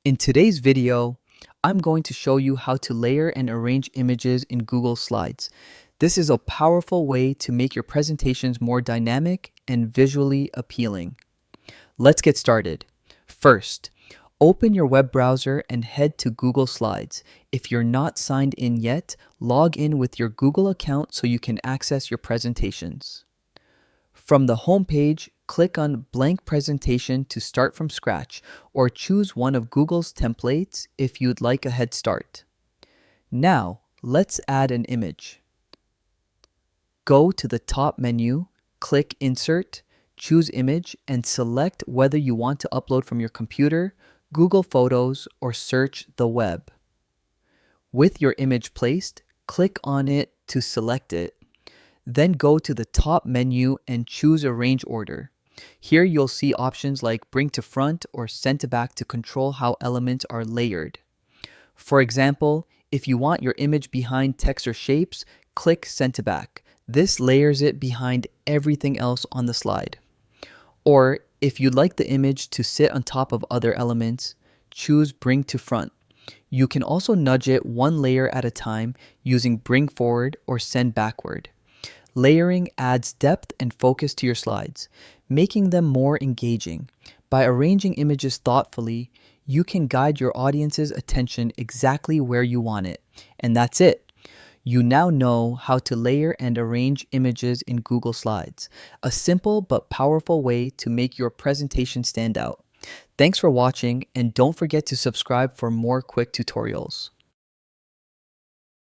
In today's video, I'm going to show you how to layer and arrange images in Google Slides. This is a powerful way to make your presentations more dynamic and visually appealing. Let's get started. First, open your web browser and head to Google Slides. If you're not signed in yet, log in with your Google account so you can access your presentations. From the home page, click on Blank Presentation to start from scratch, or choose one of Google's templates if you'd like a head start. Now, let's add an image. Go to the top menu, click Insert, choose Image, and select whether you want to upload from your computer, Google Photos, or search the web. With your image placed, click on it to select it. Then go to the top menu and choose Arrange Order. Here you'll see options like Bring to Front or Send to Back to control how elements are layered. For example, if you want your image behind text or shapes, click Send to Back. This layers it behind everything else on the slide. Or if you'd like the image to sit on top of other elements, choose Bring to Front. You can also nudge it one layer at a time using Bring Forward or Send Backward. Layering adds depth and focus to your slides, making them more engaging. By arranging images thoughtfully, you can guide your audience's attention exactly where you want it. And that's it. You now know how to layer and arrange images in Google Slides, a simple but powerful way to make your presentation stand out. Thanks for watching, and don't forget to subscribe for more quick tutorials.